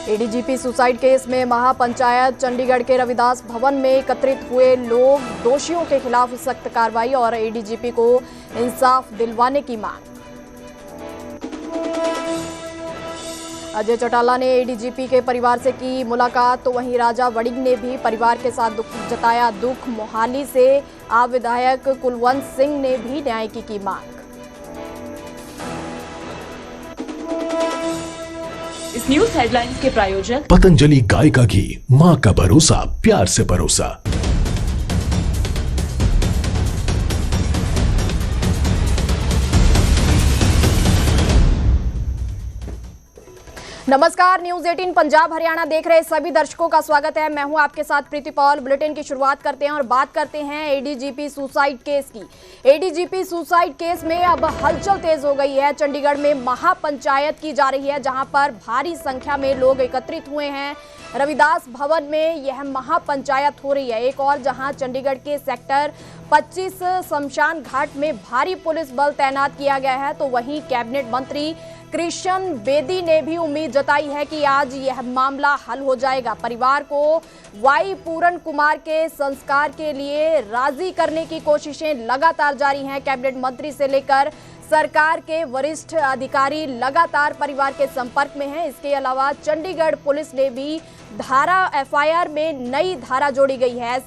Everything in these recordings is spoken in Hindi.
एडीजीपी सुसाइड केस में महापंचायत चंडीगढ़ के रविदास भवन में एकत्रित हुए लोग, दोषियों के खिलाफ सख्त कार्रवाई और एडीजीपी को इंसाफ दिलवाने की मांग। अजय चौटाला ने एडीजीपी के परिवार से की मुलाकात, तो वहीं राजा वड़िग ने भी परिवार के साथ जताया दुख। मोहाली से आप विधायक कुलवंत सिंह ने भी न्याय की मांग। इस न्यूज हेडलाइंस के प्रायोजक पतंजलि गाय का घी, माँ का भरोसा, प्यार से भरोसा। नमस्कार, न्यूज 18 पंजाब हरियाणा देख रहे सभी दर्शकों का स्वागत है। मैं हूं आपके साथ प्रीति पॉल। बुलेटिन की शुरुआत करते हैं और बात करते हैं एडीजीपी सुसाइड केस की। एडीजीपी सुसाइड केस में अब हलचल तेज हो गई है। चंडीगढ़ में महापंचायत की जा रही है, जहां पर भारी संख्या में लोग एकत्रित हुए हैं। रविदास भवन में यह महापंचायत हो रही है। एक और जहां चंडीगढ़ के सेक्टर 25 शमशान घाट में भारी पुलिस बल तैनात किया गया है, तो वहीं कैबिनेट मंत्री कृष्ण बेदी ने भी उम्मीद जताई है कि आज यह मामला हल हो जाएगा। परिवार को वाई पूरन कुमार के संस्कार के लिए राजी करने की कोशिशें लगातार जारी हैं। कैबिनेट मंत्री से लेकर सरकार के वरिष्ठ अधिकारी लगातार परिवार के संपर्क में हैं। इसके अलावा चंडीगढ़ पुलिस ने भी एफआईआर में नई धारा जोड़ी गई है।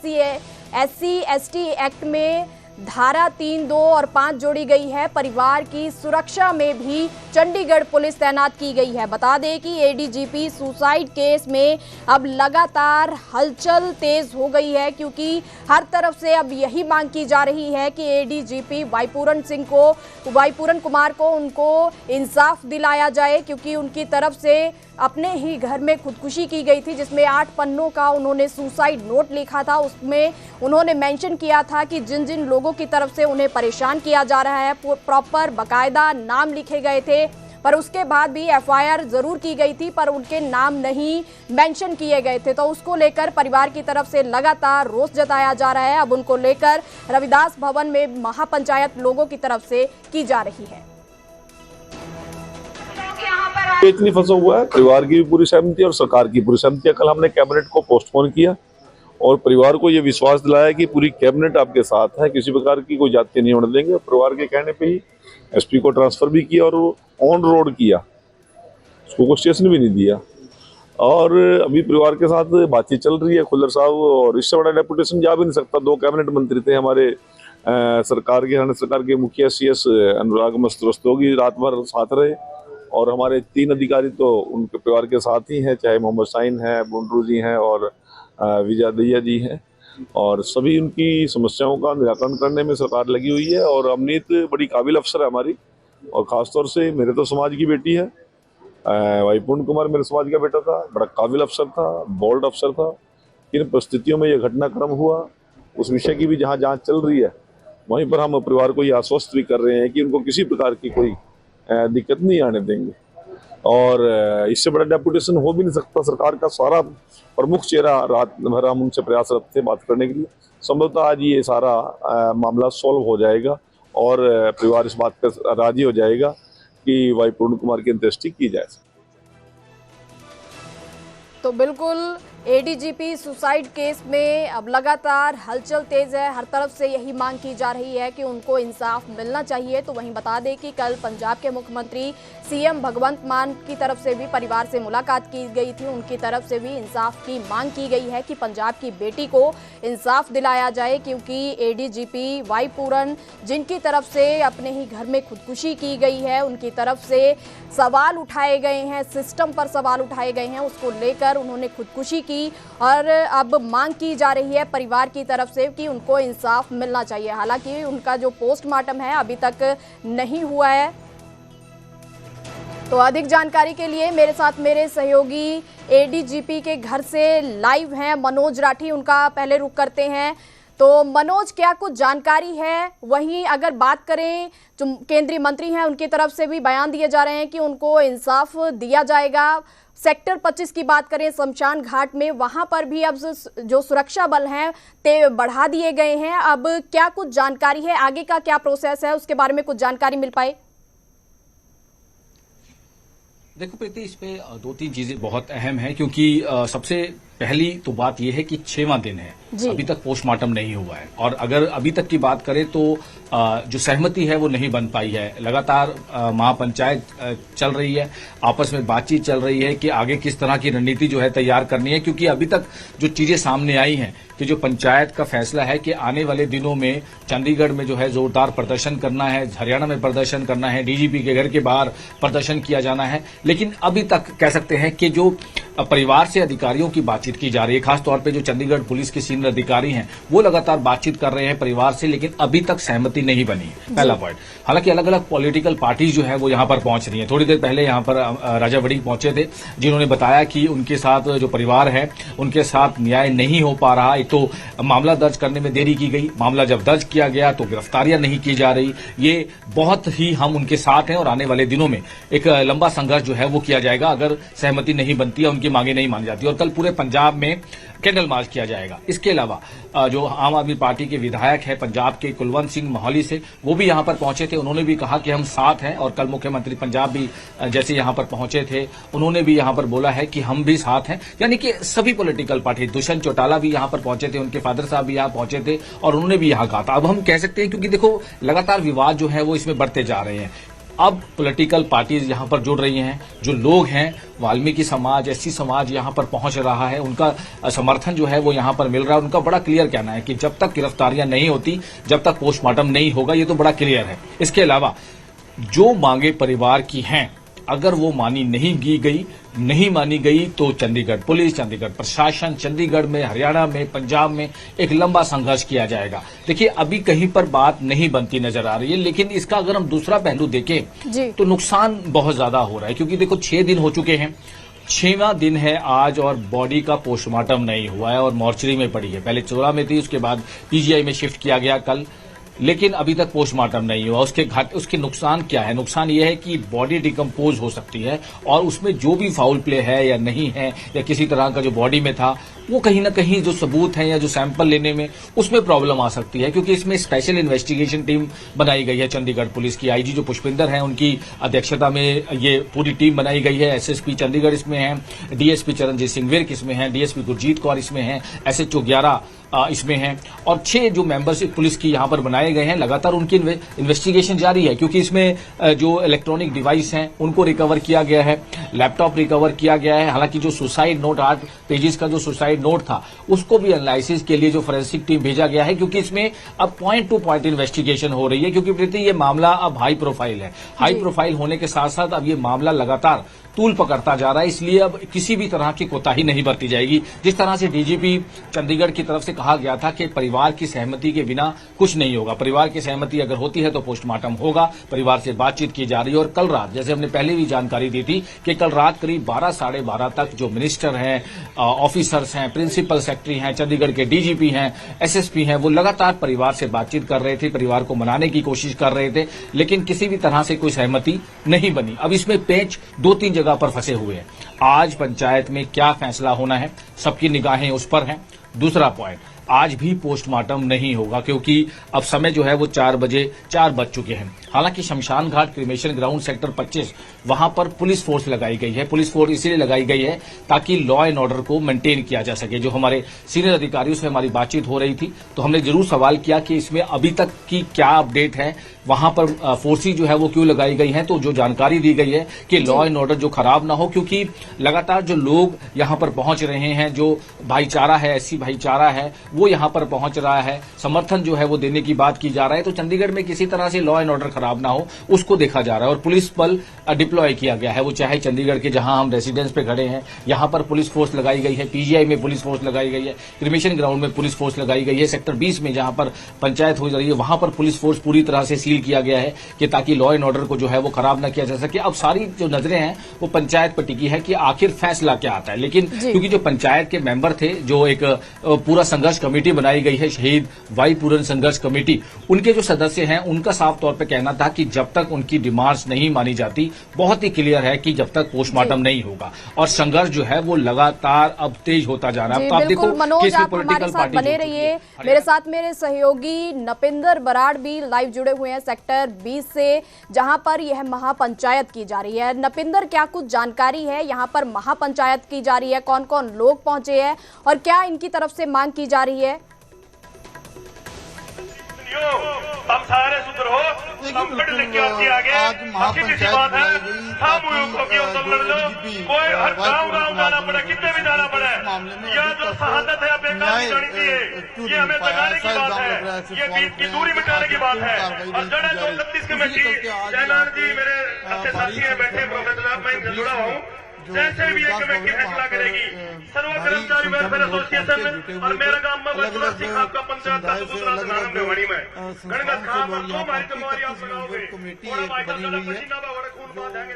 SC/ST एक्ट में धारा 3, 2 और 5 जोड़ी गई है। परिवार की सुरक्षा में भी चंडीगढ़ पुलिस तैनात की गई है। बता दें कि एडीजीपी सुसाइड केस में अब लगातार हलचल तेज हो गई है, क्योंकि हर तरफ से अब यही मांग की जा रही है कि एडीजीपी वाई पूरन कुमार को उनको इंसाफ दिलाया जाए, क्योंकि उनकी तरफ से अपने ही घर में खुदकुशी की गई थी, जिसमें 8 पन्नों का उन्होंने सुसाइड नोट लिखा था। उसमें उन्होंने मेंशन किया था कि जिन जिन लोगों की तरफ से उन्हें परेशान किया जा रहा है, प्रॉपर बाकायदा नाम लिखे गए थे। पर उसके बाद भी एफआईआर जरूर की गई थी, पर उनके नाम नहीं मेंशन किए गए थे। तो उसको लेकर परिवार की तरफ से लगातार रोष जताया जा रहा है। अब उनको लेकर रविदास भवन में महापंचायत लोगों की तरफ से की जा रही है। इतनी फंसा हुआ है, परिवार की भी पूरी सहमति और सरकार की पूरी सहमति। कल हमने कैबिनेट को पोस्टपोन किया और परिवार को ये विश्वास दिलाया कि पूरी कैबिनेट आपके साथ है, किसी प्रकार की कोई जाति नहीं होने देंगे। परिवार के कहने पे ही एसपी को ट्रांसफर भी किया और ऑन रोड किया, उसको कोई स्टेशन भी नहीं दिया। और अभी परिवार के साथ बातचीत चल रही है। खुल्लर साहब, और इससे बड़ा डेपुटेशन जा भी नहीं सकता। 2 कैबिनेट मंत्री थे हमारे हरियाणा सरकार के मुखिया CS अनुराग मस्तरस्तोगी, रात भर साथ रहे। और हमारे 3 अधिकारी तो उनके परिवार के साथ ही हैं, चाहे मोहम्मद शाहीन है, बुंडरू जी हैं और विजय दैया जी हैं। और सभी उनकी समस्याओं का निराकरण करने में सरकार लगी हुई है। और अमनीत बड़ी काबिल अफसर है हमारी, और ख़ासतौर से मेरे तो समाज की बेटी है। वाई पूर्ण कुमार मेरे समाज का बेटा था, बड़ा काबिल अफसर था, बोल्ड अफसर था। किन परिस्थितियों में यह घटनाक्रम हुआ, उस विषय की भी जहाँ जाँच चल रही है, वहीं पर हम परिवार को ये आश्वस्त भी कर रहे हैं कि उनको किसी प्रकार की कोई दिक्कत नहीं आने देंगे। और इससे बड़ा डेपुटेशन हो भी नहीं सकता। सरकार का सारा प्रमुख चेहरा, रात भर हम उनसे प्रयासरत थे बात करने के लिए। संभवतः आज ये सारा मामला सॉल्व हो जाएगा और परिवार इस बात पर राजी हो जाएगा कि वाई पूर्ण कुमार की अंत्येष्टि की जाए। तो बिल्कुल एडीजीपी सुसाइड केस में अब लगातार हलचल तेज है। हर तरफ से यही मांग की जा रही है कि उनको इंसाफ मिलना चाहिए। तो वहीं बता दें कि कल पंजाब के मुख्यमंत्री CM भगवंत मान की तरफ से भी परिवार से मुलाकात की गई थी। उनकी तरफ से भी इंसाफ की मांग की गई है कि पंजाब की बेटी को इंसाफ दिलाया जाए, क्योंकि एडीजीपी वाई पूरन, जिनकी तरफ से अपने ही घर में खुदकुशी की गई है, उनकी तरफ से सवाल उठाए गए हैं, सिस्टम पर सवाल उठाए गए हैं, उसको लेकर उन्होंने खुदकुशी की। और अब मांग की जा रही है परिवार की तरफ से कि उनको इंसाफ मिलना चाहिए। हालांकि उनका जो पोस्टमार्टम है अभी तक नहीं हुआ है। तो अधिक जानकारी के लिए मेरे साथ मेरे सहयोगी एडीजीपी के घर से लाइव हैं मनोज राठी, उनका पहले रुख करते हैं। तो मनोज, क्या कुछ जानकारी है? वहीं अगर बात करें, जो केंद्रीय मंत्री हैं उनकी तरफ से भी बयान दिए जा रहे हैं कि उनको इंसाफ दिया जाएगा। सेक्टर 25 की बात करें, शमशान घाट में, वहां पर भी अब जो सुरक्षा बल हैं ते बढ़ा दिए गए हैं। अब क्या कुछ जानकारी है, आगे का क्या प्रोसेस है, उसके बारे में कुछ जानकारी मिल पाए? देखो प्रीति, इस पे दो तीन चीजें बहुत अहम है, क्योंकि सबसे पहली तो बात यह है कि 6वां दिन है, अभी तक पोस्टमार्टम नहीं हुआ है। और अगर अभी तक की बात करें तो जो सहमति है वो नहीं बन पाई है। लगातार महापंचायत चल रही है, आपस में बातचीत चल रही है कि आगे किस तरह की रणनीति जो है तैयार करनी है, क्योंकि अभी तक जो चीजें सामने आई हैं कि जो पंचायत का फैसला है कि आने वाले दिनों में चंडीगढ़ में जो है जोरदार प्रदर्शन करना है, हरियाणा में प्रदर्शन करना है, डीजीपी के घर के बाहर प्रदर्शन किया जाना है। लेकिन अभी तक कह सकते हैं कि जो परिवार से अधिकारियों की बातचीत की जा रही है, खासतौर पे जो चंडीगढ़ पुलिस के सीनियर अधिकारी हैं वो लगातार बातचीत कर रहे हैं परिवार से, लेकिन अभी तक सहमति नहीं बनी है, पहला पॉइंट। हालांकि अलग अलग पॉलिटिकल पार्टीज जो है वो यहां पर पहुंच रही हैं। थोड़ी देर पहले यहां पर राजा वड़िंग पहुंचे थे, जिन्होंने बताया कि उनके साथ जो परिवार है उनके साथ न्याय नहीं हो पा रहा। एक तो मामला दर्ज करने में देरी की गई, मामला जब दर्ज किया गया तो गिरफ्तारियां नहीं की जा रही। ये बहुत ही हम उनके साथ हैं और आने वाले दिनों में एक लंबा संघर्ष जो है वो किया जाएगा अगर सहमति नहीं बनती है, उनकी मांगे नहीं मानी जाती। और कल पूरे पंजाब में कैंडल मार्च किया जाएगा। इसके अलावा जो आम आदमी पार्टी के विधायक है पंजाब के कुलवंत सिंह मोहाली से, वो भी यहां पर पहुंचे थे। उन्होंने भी कहा कि हम साथ हैं। और कल मुख्यमंत्री पंजाब भी जैसे यहां पर पहुंचे थे, उन्होंने भी यहां पर बोला है कि हम भी साथ हैं। यानी कि सभी पॉलिटिकल पार्टी, दुष्यंत चौटाला भी यहां पर पहुंचे थे, उनके फादर साहब भी यहां पहुंचे थे और उन्होंने भी यहां कहा था। अब हम कह सकते हैं, क्योंकि देखो लगातार विवाद जो है वो इसमें बढ़ते जा रहे हैं। अब पॉलिटिकल पार्टीज यहां पर जुड़ रही हैं, जो लोग हैं वाल्मीकि समाज, एससी समाज यहां पर पहुंच रहा है, उनका समर्थन जो है वो यहां पर मिल रहा है। उनका बड़ा क्लियर कहना है कि जब तक गिरफ्तारियां नहीं होती, जब तक पोस्टमार्टम नहीं होगा, ये तो बड़ा क्लियर है। इसके अलावा जो मांगे परिवार की हैं, अगर वो नहीं मानी गई तो चंडीगढ़ पुलिस, चंडीगढ़ प्रशासन, चंडीगढ़ में, हरियाणा में, पंजाब में एक लंबा संघर्ष किया जाएगा। देखिए अभी कहीं पर बात नहीं बनती नजर आ रही है, लेकिन इसका अगर हम दूसरा पहलू देखें तो नुकसान बहुत ज्यादा हो रहा है, क्योंकि देखो 6 दिन हो चुके हैं, 6वां दिन है आज और बॉडी का पोस्टमार्टम नहीं हुआ है और मॉर्चरी में पड़ी है। पहले चोरा में थी, उसके बाद पीजीआई में शिफ्ट किया गया कल, लेकिन अभी तक पोस्टमार्टम नहीं हुआ। उसके नुकसान क्या है? नुकसान यह है कि बॉडी डिकम्पोज हो सकती है और उसमें जो भी फाउल प्ले है या नहीं है या किसी तरह का जो बॉडी में था, वो कहीं ना कहीं जो सबूत है या जो सैंपल लेने में उसमें प्रॉब्लम आ सकती है। क्योंकि इसमें स्पेशल इन्वेस्टिगेशन टीम बनाई गई है चंडीगढ़ पुलिस की, आईजी जो पुष्पिंदर हैं उनकी अध्यक्षता में ये पूरी टीम बनाई गई है। एसएसपी चंडीगढ़ इसमें है, डीएसपी चरणजीत सिंह विर्क इसमें है, डीएसपी गुरजीत कौर इसमें है, एसएचओ 11 इसमें हैं और 6 जो मेंबर्स पुलिस की यहां पर बनाए गए हैं। लगातार उनकी इन्वेस्टिगेशन जारी है, क्योंकि इसमें जो इलेक्ट्रॉनिक डिवाइस हैं उनको रिकवर किया गया है, लैपटॉप रिकवर किया गया है। हालांकि जो सुसाइड नोट 8 पेजेस का जो सुसाइड नोट था उसको भी एनालिसिस के लिए जो फोरेंसिक टीम भेजा गया है, क्योंकि इसमें अब पॉइंट टू पॉइंट इन्वेस्टिगेशन हो रही है। क्योंकि प्रीति ये मामला अब हाई प्रोफाइल है, हाई प्रोफाइल होने के साथ साथ अब ये मामला लगातार तूल पकड़ता जा रहा है, इसलिए अब किसी भी तरह की कोताही नहीं बरती जाएगी। जिस तरह से डीजीपी चंडीगढ़ की तरफ से कहा गया था कि परिवार की सहमति के बिना कुछ नहीं होगा, परिवार की सहमति अगर होती है तो पोस्टमार्टम होगा, परिवार से बातचीत की जा रही है। और कल रात, जैसे हमने पहले भी जानकारी दी थी कि कल रात करीब 12 साढ़े 12 तक जो मिनिस्टर हैं, ऑफिसर्स हैं, प्रिंसिपल सेक्रेटरी हैं, चंडीगढ़ के डीजीपी हैं, एसएसपी हैं, वो लगातार परिवार से बातचीत कर रहे थे, परिवार को मनाने की कोशिश कर रहे थे, लेकिन किसी भी तरह से कोई सहमति नहीं बनी। अब इसमें पेच 2-3 जगह पर फंसे हुए हैं। आज पंचायत में क्या फैसला होना है, सबकी निगाहें उस पर हैं। दूसरा पॉइंट, आज भी पोस्टमार्टम नहीं होगा, क्योंकि अब समय जो है वो 4 बज चुके हैं। हालांकि शमशान घाट क्रिमेशन ग्राउंड सेक्टर 25 वहां पर पुलिस फोर्स लगाई गई है। पुलिस फोर्स इसलिए लगाई गई है ताकि लॉ एंड ऑर्डर को मेंटेन किया जा सके। जो हमारे सीनियर अधिकारियों से हमारी बातचीत हो रही थी तो हमने जरूर सवाल किया कि इसमें अभी तक की क्या अपडेट है, वहां पर फोर्सेज जो है वो क्यों लगाई गई हैं। तो जो जानकारी दी गई है कि लॉ एंड ऑर्डर जो खराब ना हो, क्योंकि लगातार जो लोग यहां पर पहुंच रहे हैं, जो भाईचारा है, एससी भाईचारा है, वो यहां पर पहुंच रहा है, समर्थन जो है वो देने की बात की जा रहा है। तो चंडीगढ़ में किसी तरह से लॉ एंड ऑर्डर खराब ना हो उसको देखा जा रहा है और पुलिस बल डिप्लॉय किया गया है। वो चाहे चंडीगढ़ के जहां हम रेसिडेंस पे खड़े हैं, यहां पर पुलिस फोर्स लगाई गई है, पीजीआई में पुलिस फोर्स लगाई गई है, क्रिमेशन ग्राउंड में पुलिस फोर्स लगाई गई है, सेक्टर 20 में जहां पर पंचायत हो रही है वहां पर पुलिस फोर्स पूरी तरह से सील किया गया है कि ताकि लॉ एंड ऑर्डर को जो है वो खराब ना किया जा सके। अब सारी जो नजरें हैं वो पंचायत पर टिकी है कि आखिर फैसला क्या आता है। लेकिन क्योंकि जो पंचायत के मेंबर थे, जो एक पूरा संघर्ष कमेटी बनाई गई है, शहीद वाई पूरन संघर्ष कमेटी, उनके जो सदस्य हैं उनका साफ तौर पे कहना था कि जब तक उनकी डिमांड्स नहीं मानी जाती, बहुत ही क्लियर है कि जब तक पोस्टमार्टम नहीं होगा और संघर्ष जो है वो लगातार अब तेज होता जा रहा है। तो आप देखो मनोज, आप हमारे साथ बने रहिए। मेरे साथ मेरे सहयोगी नपिंदर बराड़ भी लाइव जुड़े हुए हैं सेक्टर 20 से, जहां पर यह महापंचायत की जा रही है। नपिंदर, क्या कुछ जानकारी है, यहाँ पर महापंचायत की जा रही है, कौन कौन लोग पहुंचे हैं और क्या इनकी तरफ से मांग की जा रही है? अब सारे सुधरो, सब पढ़ लिख के आगे अच्छी किसी बात है, हम लड़ लो, कोई हर गाँव जाना पड़े, कितने भी जाना पड़े, यह जो शहादत है बेकार की जानी चाहिए, ये हमें जगाने की बात है, ये बीच की दूरी मिटाने की बात है। और जड़ा जो 29 कमेटी जयलाल जी मेरे अच्छे साथी हैं बैठे, प्रोफेसर साहब, मैं जुड़ा हूँ, जैसे भी एक कमेटी फैसला करेगी, सर्व कर्मचारी वेलफेयर एसोसिएशन और मेरा गांव में बचला सिंह आपका पंचायत का दूसरा नाम देवानी में गणगत खाम को हमारी कमारी आप बनाओगे और हमारी जगह पसीना बहाने खून बहा देंगे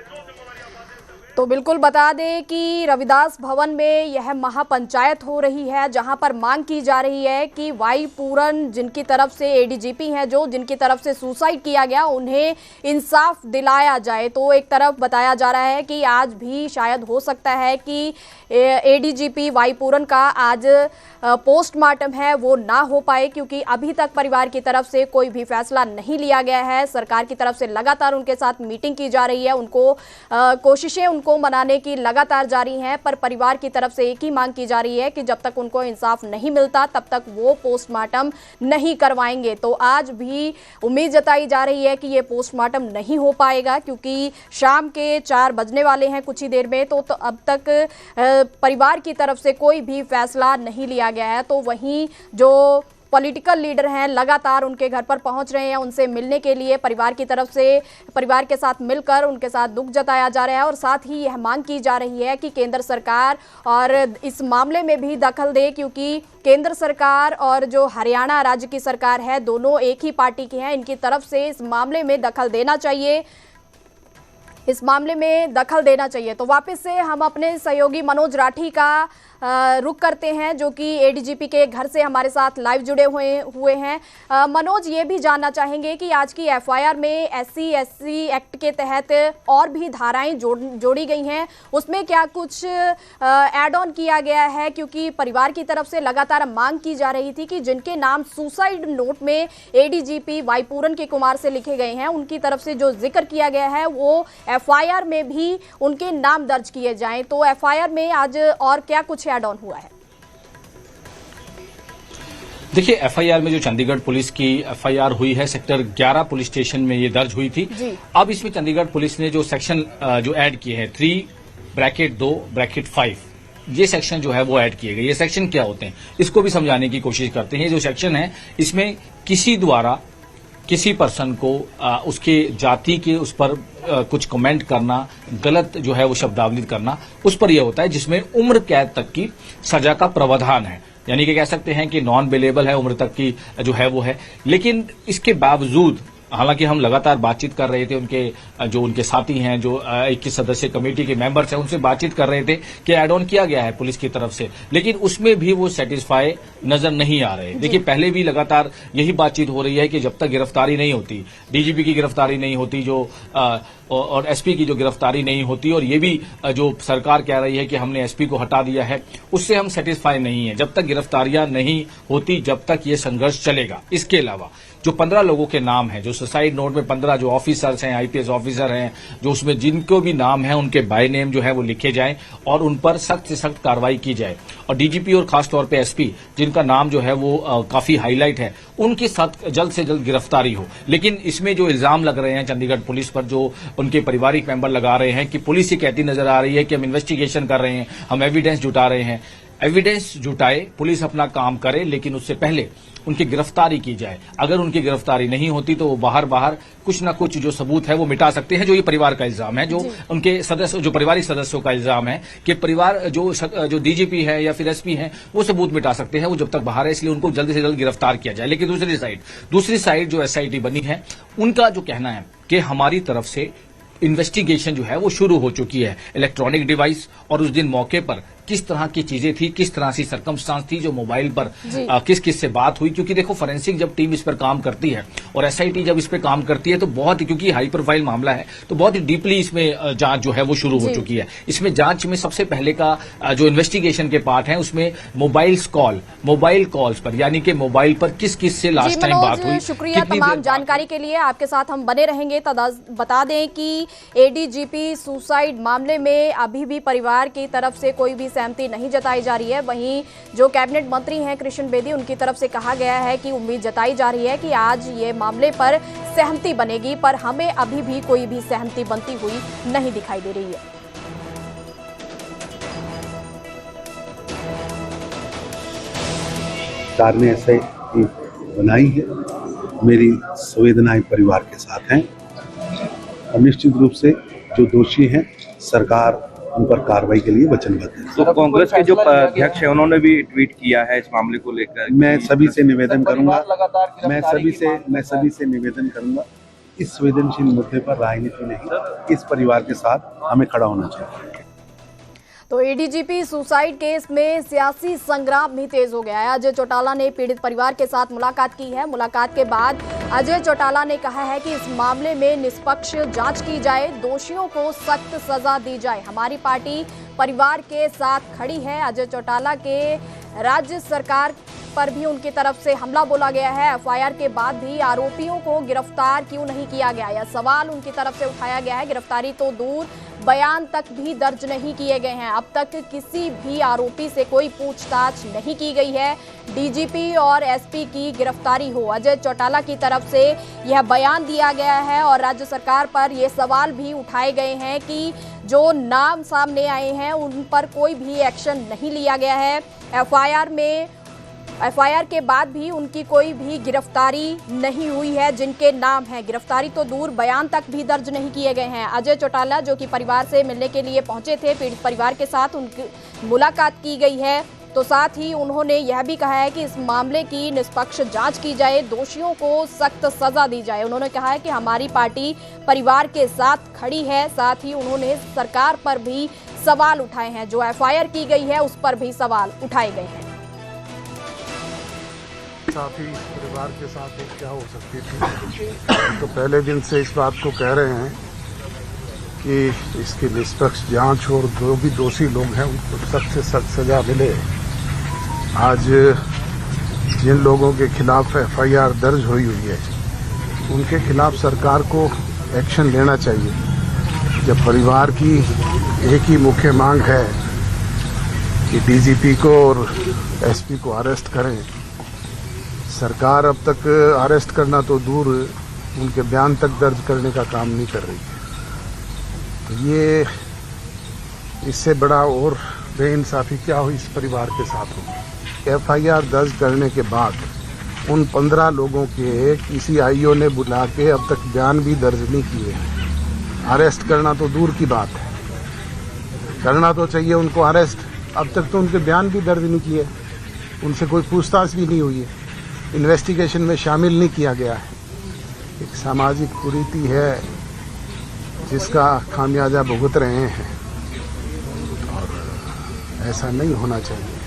तो बिल्कुल बता दें कि रविदास भवन में यह महापंचायत हो रही है, जहां पर मांग की जा रही है कि वाई पूरन जिनकी तरफ से एडीजीपी हैं, जो जिनकी तरफ से सुसाइड किया गया, उन्हें इंसाफ दिलाया जाए। तो एक तरफ बताया जा रहा है कि आज भी शायद हो सकता है कि एडीजीपी वाई पूरन का आज पोस्टमार्टम है वो ना हो पाए, क्योंकि अभी तक परिवार की तरफ से कोई भी फैसला नहीं लिया गया है। सरकार की तरफ से लगातार उनके साथ मीटिंग की जा रही है, उनको कोशिशें उनको मनाने की लगातार जारी हैं, पर परिवार की तरफ से एक ही मांग की जा रही है कि जब तक उनको इंसाफ नहीं मिलता तब तक वो पोस्टमार्टम नहीं करवाएंगे। तो आज भी उम्मीद जताई जा रही है कि ये पोस्टमार्टम नहीं हो पाएगा, क्योंकि शाम के 4 बजने वाले हैं कुछ ही देर में। तो अब तक परिवार की तरफ से कोई भी फैसला नहीं लिया गया है। तो वहीं जो पॉलिटिकल लीडर हैं लगातार उनके घर पर पहुंच रहे हैं, उनसे मिलने के लिए परिवार की तरफ से, परिवार के साथ मिलकर उनके साथ दुख जताया जा रहा है और साथ ही यह मांग की जा रही है कि केंद्र सरकार और इस मामले में भी दखल दे, क्योंकि केंद्र सरकार और जो हरियाणा राज्य की सरकार है दोनों एक ही पार्टी की हैं। इनकी तरफ से इस मामले में दखल देना चाहिए, इस मामले में दखल देना चाहिए। तो वापस से हम अपने सहयोगी मनोज राठी का रुख करते हैं, जो कि एडीजीपी के घर से हमारे साथ लाइव जुड़े हुए हैं। मनोज, ये भी जानना चाहेंगे कि आज की एफआईआर में SC/SC एक्ट के तहत और भी धाराएं जोड़ी गई हैं, उसमें क्या कुछ ऐड ऑन किया गया है? क्योंकि परिवार की तरफ से लगातार मांग की जा रही थी कि जिनके नाम सुसाइड नोट में एडीजीपी वाई पूरन के कुमार से लिखे गए हैं, उनकी तरफ से जो जिक्र किया गया है वो एफआईआर में भी उनके नाम दर्ज किए जाएं। तो एफआईआर में आज और क्या कुछ ऐड ऑन हुआ है? देखिए, एफआईआर में जो चंडीगढ़ पुलिस की एफआईआर हुई है, सेक्टर 11 पुलिस स्टेशन में ये दर्ज हुई थी। अब इसमें चंडीगढ़ पुलिस ने जो सेक्शन जो ऐड किए हैं 3(2)(5), ये सेक्शन जो है वो ऐड किए गए। ये सेक्शन क्या होते हैं इसको भी समझाने की कोशिश करते हैं। जो सेक्शन है इसमें किसी द्वारा किसी पर्सन को उसके जाति के उस पर कुछ कमेंट करना, गलत जो है वो शब्दावली करना, उस पर यह होता है, जिसमें उम्र कैद तक की सजा का प्रावधान है। यानी कि कह सकते हैं कि नॉन बेलेबल है, उम्र तक की जो है वो है। लेकिन इसके बावजूद, हालांकि हम लगातार बातचीत कर रहे थे, उनके साथी हैं जो 21 सदस्य कमेटी के मेंबर्स हैं, उनसे बातचीत कर रहे थे कि ऐड ऑन किया गया है पुलिस की तरफ से, लेकिन उसमें भी वो सेटिस्फाई नजर नहीं आ रहे। देखिए, पहले भी लगातार यही बातचीत हो रही है कि जब तक गिरफ्तारी नहीं होती, डीजीपी की गिरफ्तारी नहीं होती, और एसपी की जो गिरफ्तारी नहीं होती, और ये भी जो सरकार कह रही है कि हमने एसपी को हटा दिया है, उससे हम सेटिस्फाई नहीं है। जब तक गिरफ्तारियां नहीं होती, जब तक ये संघर्ष चलेगा। इसके अलावा जो 15 लोगों के नाम हैं, जो सुसाइड नोट में 15 जो ऑफिसर्स हैं, आईपीएस ऑफिसर हैं, जो उसमें जिनको भी नाम है उनके बाय नेम जो है वो लिखे जाएं और उन पर सख्त से सख्त कार्रवाई की जाए। और डीजीपी और खासतौर पे एसपी, जिनका नाम जो है वो काफी हाईलाइट है, उनकी जल्द से जल्द गिरफ्तारी हो। लेकिन इसमें जो इल्जाम लग रहे हैं चंडीगढ़ पुलिस पर, जो उनके पारिवारिक मेंबर लगा रहे हैं कि पुलिस ये कहती नजर आ रही है कि हम इन्वेस्टिगेशन कर रहे हैं, हम एविडेंस जुटा रहे हैं। एविडेंस जुटाए, पुलिस अपना काम करे, लेकिन उससे पहले उनकी गिरफ्तारी की जाए। अगर उनकी गिरफ्तारी नहीं होती तो वो बाहर कुछ न कुछ जो सबूत है वो मिटा सकते हैं। जो ये परिवार का इल्जाम है, जो उनके सदस्य, जो पारिवारिक सदस्यों का इल्जाम है कि परिवार जो डीजीपी है या फिर एसपी है, वो सबूत मिटा सकते हैं वो जब तक बाहर है, इसलिए उनको जल्द से जल्द गिरफ्तार किया जाए। लेकिन दूसरी साइड जो एसआईटी बनी है, उनका जो कहना है कि हमारी तरफ से इन्वेस्टिगेशन जो है वो शुरू हो चुकी है। इलेक्ट्रॉनिक डिवाइस और उस दिन मौके पर किस तरह की चीजें थी, किस तरह से सर्कमस्टांस थी जो मोबाइल पर किस किस से बात हुई। क्योंकि देखो फोरेंसिक जब टीम इस पर काम करती है और एसआईटी जब इस पर काम करती है तो बहुत ही, क्योंकि हाई प्रोफाइल मामला है तो बहुत ही डीपली इसमें जांच जो है वो शुरू हो चुकी है। इसमें जांच में सबसे पहले का जो इन्वेस्टिगेशन के पार्ट है उसमें मोबाइल कॉल्स पर, यानी कि मोबाइल पर किस किस से लास्ट टाइम बात हुई। शुक्रिया तमाम जानकारी के लिए, आपके साथ हम बने रहेंगे। बता दें कि एडीजीपी सुसाइड मामले में अभी भी परिवार की तरफ से कोई भी सहमति नहीं जताई जा रही है। वहीं जो कैबिनेट मंत्री हैं कृष्ण बेदी, उनकी तरफ से कहा गया है कि उम्मीद जताई जा रही है कि आज ये मामले पर सहमति बनेगी, पर हमें अभी भी कोई भी सहमति बनती हुई नहीं दिखाई दे रही है। सरकार ने ऐसे बनाई है, मेरी संवेदनाएं परिवार के साथ हैं और निश्चित रूप से जो दोषी हैं सरकार उन पर कार्रवाई के लिए वचनबद्ध है। तो कांग्रेस के जो अध्यक्ष है उन्होंने भी ट्वीट किया है इस मामले को लेकर। मैं सभी से निवेदन करूंगा इस संवेदनशील मुद्दे पर राजनीति नहीं, इस परिवार के साथ हमें खड़ा होना चाहिए। तो एडीजीपी सुसाइड केस में सियासी संग्राम भी तेज हो गया है। अजय चौटाला ने पीड़ित परिवार के साथ मुलाकात की है। मुलाकात के बाद अजय चौटाला ने कहा है कि इस मामले में निष्पक्ष जांच की जाए, दोषियों को सख्त सजा दी जाए। हमारी पार्टी परिवार के साथ खड़ी है। अजय चौटाला के राज्य सरकार पर भी उनकी तरफ से हमला बोला गया है। एफआईआर के बाद भी आरोपियों को गिरफ्तार क्यों नहीं किया गया, यह सवाल उनकी तरफ से उठाया गया है। गिरफ्तारी तो दूर, बयान तक भी दर्ज नहीं किए गए हैं। अब तक किसी भी आरोपी से कोई पूछताछ नहीं की गई है। डीजीपी और एसपी की गिरफ्तारी हो, अजय चौटाला की तरफ से यह बयान दिया गया है और राज्य सरकार पर यह सवाल भी उठाए गए हैं कि जो नाम सामने आए हैं उन पर कोई भी एक्शन नहीं लिया गया है। एफआईआर के बाद भी उनकी कोई भी गिरफ्तारी नहीं हुई है। जिनके नाम है, गिरफ्तारी तो दूर, बयान तक भी दर्ज नहीं किए गए हैं। अजय चौटाला जो कि परिवार से मिलने के लिए पहुंचे थे, पीड़ित परिवार के साथ उनकी मुलाकात की गई है। तो साथ ही उन्होंने यह भी कहा है कि इस मामले की निष्पक्ष जांच की जाए, दोषियों को सख्त सजा दी जाए। उन्होंने कहा है कि हमारी पार्टी परिवार के साथ खड़ी है। साथ ही उन्होंने सरकार पर भी सवाल उठाए हैं, जो एफआईआर की गई है उस पर भी सवाल उठाए गए हैं। साथी परिवार के साथ क्या हो सकती थी, तो पहले दिन से इस बात को कह रहे हैं कि इसकी निष्पक्ष जांच और जो भी दोषी लोग हैं उनको सख्त से सख्त सजा मिले। आज जिन लोगों के खिलाफ एफआईआर दर्ज हुई है उनके खिलाफ सरकार को एक्शन लेना चाहिए। जब परिवार की एक ही मुख्य मांग है कि डीजीपी को और एसपी को अरेस्ट करें, सरकार अब तक अरेस्ट करना तो दूर, उनके बयान तक दर्ज करने का काम नहीं कर रही है। तो ये इससे बड़ा और बेइंसाफी क्या हुई इस परिवार के साथ होगी। एफआईआर दर्ज करने के बाद उन 15 लोगों के किसी आईओ ने बुला के अब तक बयान भी दर्ज नहीं किए। अरेस्ट करना तो दूर की बात है, करना तो चाहिए उनको अरेस्ट, अब तक तो उनके बयान भी दर्ज नहीं किए, उनसे कोई पूछताछ भी नहीं हुई है, इन्वेस्टिगेशन में शामिल नहीं किया गया है। एक सामाजिक कुरीति है जिसका खामियाजा भुगत रहे हैं और ऐसा नहीं होना चाहिए।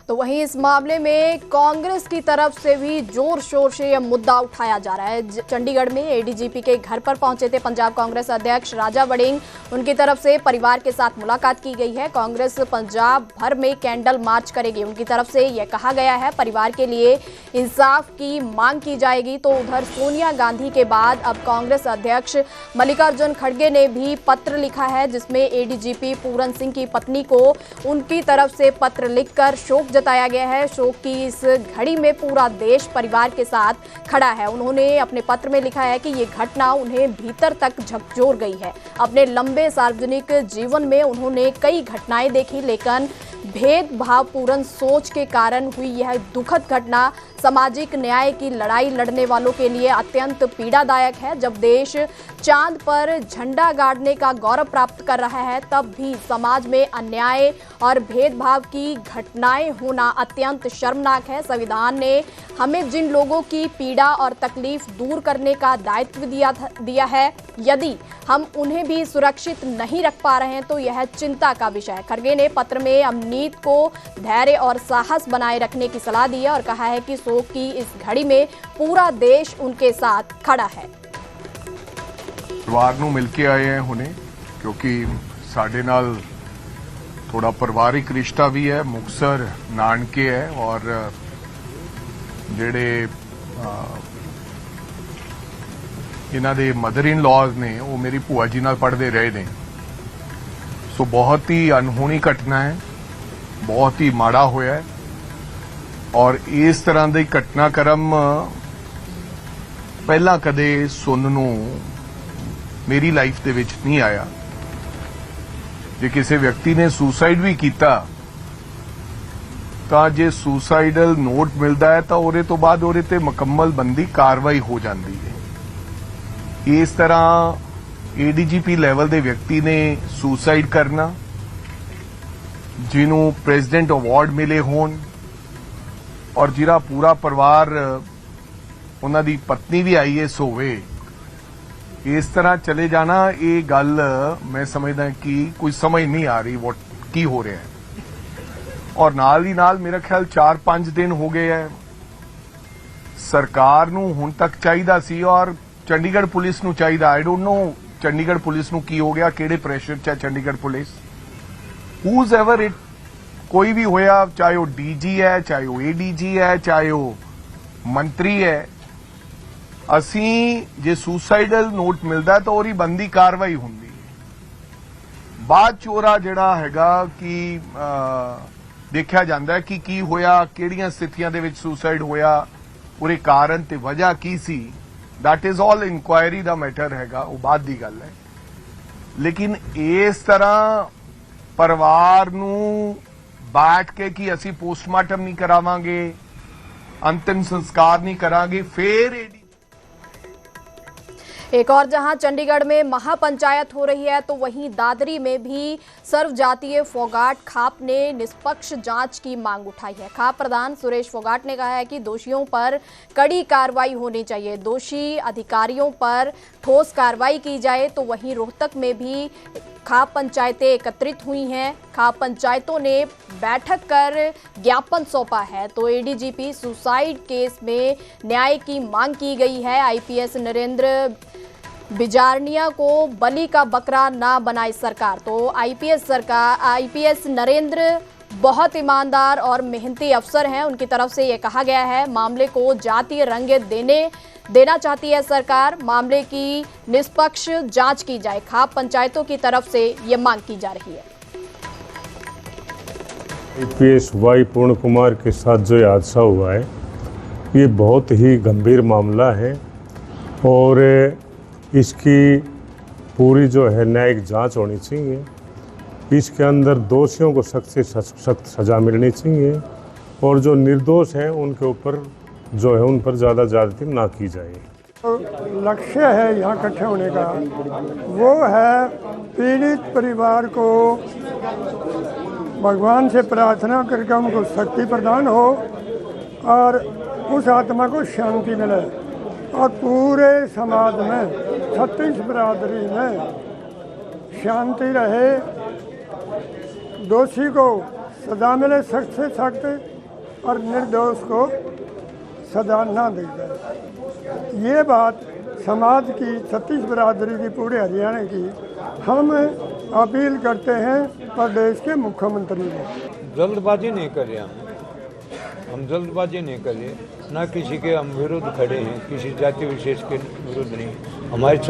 तो वहीं इस मामले में कांग्रेस की तरफ से भी जोर शोर से यह मुद्दा उठाया जा रहा है। चंडीगढ़ में एडीजीपी के घर पर पहुंचे थे पंजाब कांग्रेस अध्यक्ष राजा वड़िंग, उनकी तरफ से परिवार के साथ मुलाकात की गई है। कांग्रेस पंजाब भर में कैंडल मार्च करेगी, उनकी तरफ से यह कहा गया है परिवार के लिए इंसाफ की मांग की जाएगी। तो उधर सोनिया गांधी के बाद अब कांग्रेस अध्यक्ष मल्लिकार्जुन खड़गे ने भी पत्र लिखा है, जिसमें एडीजीपी पूरन सिंह की पत्नी को उनकी तरफ से पत्र लिखकर शोक जताया गया है। शोक की इस घड़ी में पूरा देश परिवार के साथ खड़ा है। उन्होंने अपने पत्र में लिखा है कि ये घटना उन्हें भीतर तक झकझोर गई है। अपने लंबे सार्वजनिक जीवन में उन्होंने कई घटनाएं देखी, लेकिन भेदभावपूर्ण सोच के कारण हुई यह दुखद घटना सामाजिक न्याय की लड़ाई लड़ने वालों के लिए अत्यंत पीड़ादायक है। जब देश चांद पर झंडा गाड़ने का गौरव प्राप्त कर रहा है, तब भी समाज में अन्याय और भेदभाव की घटनाएं होना अत्यंत शर्मनाक है। संविधान ने हमें जिन लोगों की पीड़ा और तकलीफ दूर करने का दायित्व दिया है, यदि हम उन्हें भी सुरक्षित नहीं रख पा रहे हैं तो यह चिंता का विषय है। खड़गे ने पत्र में अमनीत को धैर्य और साहस बनाए रखने की सलाह दी है और कहा है कि शोक की इस घड़ी में पूरा देश उनके साथ खड़ा है। परिवार ਨੂੰ ਮਿਲ ਕੇ ਆਏ हैं ਹੁਣੇ क्योंकि ਸਾਡੇ ਨਾਲ थोड़ा परिवारिक रिश्ता भी है। मुक्तसर नानके है और ਜਿਹੜੇ ਇਹਨਾਂ ਦੇ ਮਦਰ ਇਨ ਲॉज ਨੇ ਉਹ ਮੇਰੀ ਭੂਆ ਜੀ ਨਾਲ ਪੜ੍ਹਦੇ ਰਹੇ ਨੇ। ਸੋ ਬਹੁਤ ਹੀ ਅਨਹੋਣੀ ਘਟਨਾ ਹੈ, ਬਹੁਤ ਹੀ ਮਾੜਾ ਹੋਇਆ ਹੈ ਔਰ ਇਸ ਤਰ੍ਹਾਂ ਦੀ ਘਟਨਾਕ੍ਰਮ ਪਹਿਲਾਂ ਕਦੇ ਸੁਣਨ ਨੂੰ ਮੇਰੀ ਲਾਈਫ ਦੇ ਵਿੱਚ ਨਹੀਂ ਆਇਆ। ਜੇ ਕਿਸੇ ਵਿਅਕਤੀ ਨੇ ਸੁਸਾਈਡ ਵੀ ਕੀਤਾ ਤਾਂ ਜੇ ਸੁਸਾਈਡਲ ਨੋਟ ਮਿਲਦਾ ਹੈ ਤਾਂ ਉਹਦੇ ਤੋਂ ਬਾਅਦ ਉਹਦੇ ਤੇ ਮੁਕੰਮਲ ਬੰਦੀ ਕਾਰਵਾਈ ਹੋ ਜਾਂਦੀ ਹੈ। ਇਸ ਤਰ੍ਹਾਂ ਏਡੀਜੀਪੀ ਲੈਵਲ ਦੇ ਵਿਅਕਤੀ ਨੇ ਸੁਸਾਈਡ ਕਰਨਾ, ਜਿਹਨੂੰ ਪ੍ਰੈਜ਼ੀਡੈਂਟ ਅਵਾਰਡ ਮਿਲੇ ਹੋਣ ਔਰ ਜਿਹੜਾ ਪੂਰਾ ਪਰਿਵਾਰ ਉਹਨਾਂ ਦੀ ਪਤਨੀ ਵੀ ਆਈਐਸ ਹੋਵੇ, ਇਸ ਤਰ੍ਹਾਂ ਚਲੇ ਜਾਣਾ, ਇਹ ਗੱਲ ਮੈਂ ਸਮਝਦਾ ਕਿ ਕੋਈ ਸਮਝ ਨਹੀਂ ਆ ਰਹੀ ਕੀ ਹੋ ਰਿਹਾ ਹੈ। ਔਰ ਨਾਲ ਹੀ ਨਾਲ ਮੇਰਾ ਖਿਆਲ 4-5 ਦਿਨ ਹੋ ਗਏ ਹੈ। ਸਰਕਾਰ ਨੂੰ ਹੁਣ ਤੱਕ ਚਾਹੀਦਾ ਸੀ ਔਰ ਚੰਡੀਗੜ੍ਹ ਪੁਲਿਸ ਨੂੰ ਚਾਹੀਦਾ, I don't know Chandigarh police ਨੂੰ ਕੀ ਹੋ ਗਿਆ, ਕਿਹੜੇ ਪ੍ਰੈਸ਼ਰ 'ਚ ਹੈ Chandigarh police, whose ever it, ਕੋਈ ਵੀ ਹੋਇਆ, ਚਾਹੇ ਉਹ ਡੀਜੀ ਹੈ, ਚਾਹੇ ਉਹ ਏਡੀਜੀ ਹੈ, ਚਾਹੇ ਉਹ ਮੰਤਰੀ ਹੈ, ਅਸੀਂ ਜੇ ਸੁਸਾਈਡਲ ਨੋਟ ਮਿਲਦਾ ਤਾਂ ਉਹਦੀ ਬੰਦੀ ਕਾਰਵਾਈ ਹੁੰਦੀ ਹੈ। ਬਾਅਦ ਚੋਰਾ ਜਿਹੜਾ ਹੈਗਾ ਕਿ ਦੇਖਿਆ ਜਾਂਦਾ ਹੈ ਕਿ ਕੀ ਹੋਇਆ, ਕਿਹੜੀਆਂ ਸਥਿਤੀਆਂ ਦੇ ਵਿੱਚ ਸੁਸਾਈਡ ਹੋਇਆ, ਉਹਦੇ ਕਾਰਨ ਤੇ ਵਜ੍ਹਾ ਕੀ ਸੀ, that is all inquiry the matter ਹੈਗਾ, ਉਹ ਬਾਅਦ ਦੀ ਗੱਲ ਹੈ। ਲੇਕਿਨ ਇਸ ਤਰ੍ਹਾਂ ਪਰਿਵਾਰ ਨੂੰ ਬੈਠ ਕੇ ਕਿ ਅਸੀਂ ਪੋਸਟਮਾਰਟਮ ਨਹੀਂ ਕਰਾਵਾਂਗੇ, अंतिम संस्कार नहीं करांगे, फिर एक और जहां चंडीगढ़ में महापंचायत हो रही है तो वहीं दादरी में भी सर्वजातीय फोगाट खाप ने निष्पक्ष जांच की मांग उठाई है। खाप प्रधान सुरेश फोगाट ने कहा है कि दोषियों पर कड़ी कार्रवाई होनी चाहिए, दोषी अधिकारियों पर ठोस कार्रवाई की जाए। तो वहीं रोहतक में भी खाप पंचायतें एकत्रित हुई हैं, खाप पंचायतों ने बैठक कर ज्ञापन सौंपा है। तो एडीजीपी सुसाइड केस में न्याय की मांग की गई है। आईपीएस नरेंद्र बिजारनिया को बलि का बकरा ना बनाए सरकार। तो आईपीएस नरेंद्र बहुत ईमानदार और मेहनती अफसर हैं, उनकी तरफ से ये कहा गया है। मामले को जातीय रंग देना चाहती है सरकार, मामले की निष्पक्ष जांच की जाए, खाप पंचायतों की तरफ से ये मांग की जा रही है। आईपीएस वाई पूर्ण कुमार के साथ जो हादसा हुआ है ये बहुत ही गंभीर मामला है और इसकी पूरी जो है न्यायिक जांच होनी चाहिए। इसके अंदर दोषियों को सख्त से सख्त सजा मिलनी चाहिए और जो निर्दोष हैं उनके ऊपर जो है उन पर ज़्यादा ज्यादती ना की जाए। लक्ष्य है यहाँ इकट्ठे होने का वो है पीड़ित परिवार को भगवान से प्रार्थना करके उनको शक्ति प्रदान हो और उस आत्मा को शांति मिले और पूरे समाज में 36 बिरादरी में शांति रहे, दोषी को सजा मिले सख्त से सख्त और निर्दोष को सजा ना दी जाए। ये बात समाज की 36 बिरादरी की पूरे हरियाणा की हम अपील करते हैं प्रदेश के मुख्यमंत्री को। जल्दबाजी नहीं करें, हम जल्दबाजी नहीं करें, ना किसी के हम विरुद्ध खड़े हैं, किसी जाति विशेष के विरुद्ध नहीं। हमारे